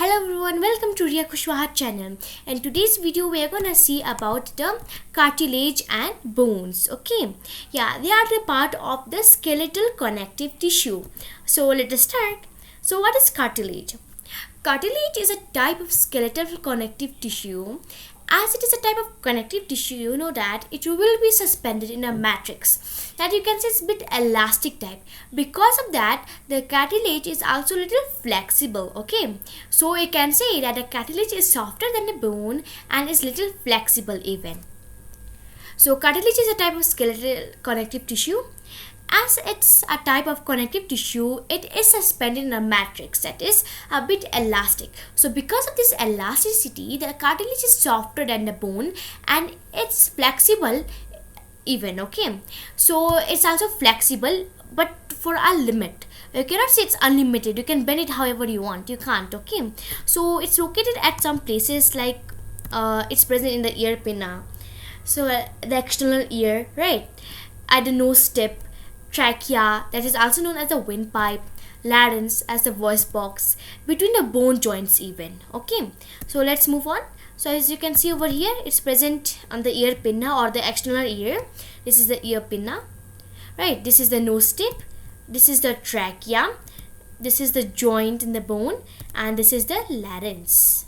Hello everyone, welcome to Riya Kushwaha channel. In today's video we are gonna see about the cartilage and bones. Okay, yeah, they are the part of the skeletal connective tissue. So let us start. So what is cartilage? Cartilage is a type of skeletal connective tissue. As it is a type of connective tissue, you know that it will be suspended in a matrix that you can say is a bit elastic type. Because of that, the cartilage is also a little flexible. Okay, so you can say that the cartilage is softer than the bone and is little flexible even. So cartilage is a type of skeletal connective tissue. As it's a type of connective tissue, it is suspended in a matrix that is a bit elastic. So because of this elasticity, the cartilage is softer than the bone and it's flexible even. Okay, so it's also flexible but for a limit. You cannot say it's unlimited. You can bend it however you want. You can't. Okay, so it's located at some places like it's present in the ear pinna, so the external ear, right, at the nose tip, trachea, that is also known as the windpipe, larynx as the voice box, between the bone joints even. Okay, so let's move on. So as you can see over here, it's present on the ear pinna or the external ear. This is the ear pinna, right? This is the nose tip, this is the trachea, this is the joint in the bone, and this is the larynx.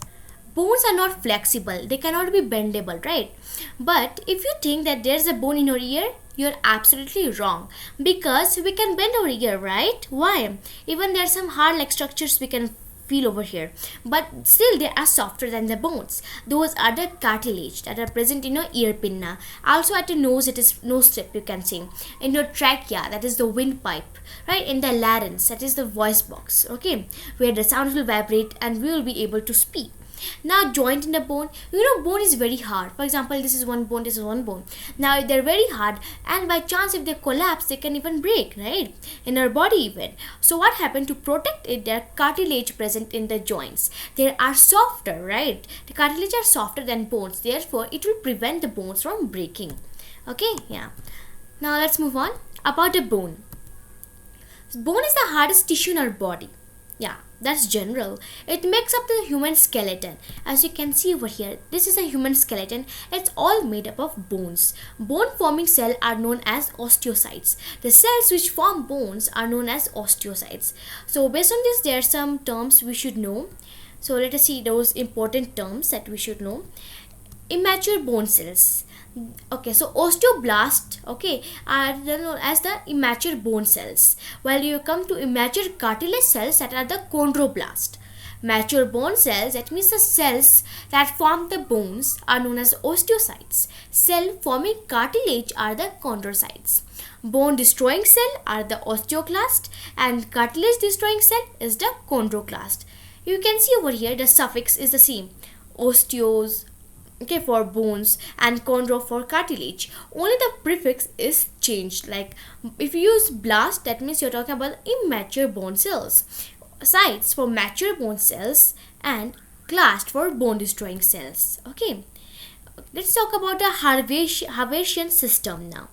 Bones are not flexible, they cannot be bendable, right? But if you think that there's a bone in your ear, you're absolutely wrong, because we can bend our ear, right? Why? Even there are some hard like structures we can feel over here, but still they are softer than the bones. Those are the cartilage that are present in your ear pinna. Also at the nose, it is nose tip, you can say. In your trachea, that is the windpipe, right? In the larynx, that is the voice box, okay, where the sound will vibrate and we will be able to speak. Now joint in the bone, you know, bone is very hard. For example, this is one bone, this is one bone. Now they're very hard, and by chance if they collapse, they can even break, right, in our body even. So what happened? To protect it, there are cartilage present in the joints. They are softer, right? The cartilage are softer than bones, therefore it will prevent the bones from breaking. Okay, yeah. Now let's move on about the bone. Bone is the hardest tissue in our body. Yeah, that's general. It makes up the human skeleton. As you can see over here, this is a human skeleton. It's all made up of bones. Bone forming cells are known as osteocytes. The cells which form bones are known as osteocytes. So based on this, there are some terms we should know. So let us see those important terms that we should know. Immature bone cells. Okay, so osteoblast, okay, are known as the immature bone cells, while you come to immature cartilage cells, that are the chondroblast. Mature bone cells, that means the cells that form the bones, are known as osteocytes. Cell forming cartilage are the chondrocytes. Bone destroying cell are the osteoclast, and cartilage destroying cell is the chondroclast. You can see over here the suffix is the same, osteos, okay, for bones, and chondro for cartilage. Only the prefix is changed. Like if you use blast, that means you're talking about immature bone cells. Sites for mature bone cells, and clast for bone destroying cells. Okay, let's talk about the Haversian system now.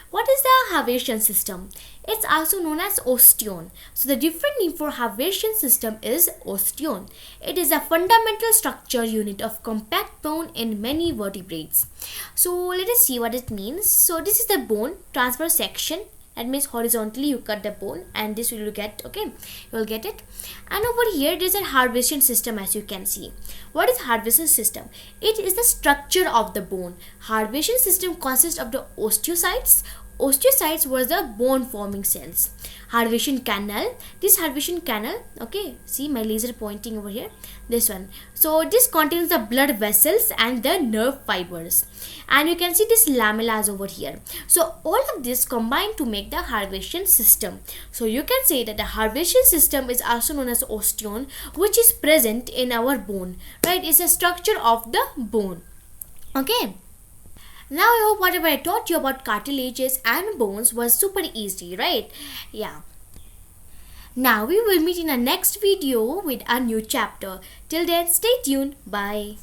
What is the Haversian system? It's also known as osteon. So the different name for Haversian system is osteon. It is a fundamental structure unit of compact bone in many vertebrates. So let us see what it means. So this is the bone transverse section. That means horizontally you cut the bone, and this will get, okay, you will get it. And over here there is a Haversian system, as you can see. What is Haversian system? It is the structure of the bone. Haversian system consists of the osteocytes. Osteocytes were the bone forming cells. Haversian canal, this Haversian canal, okay, see my laser pointing over here, this one. So this contains the blood vessels and the nerve fibers, and you can see this lamellas over here. So all of this combine to make the Haversian system. So you can say that the Haversian system is also known as osteon, which is present in our bone, right? It's a structure of the bone. Okay, now I hope whatever I taught you about cartilages and bones was super easy, right? Yeah. Now we will meet in our next video with a new chapter. Till then, stay tuned. Bye.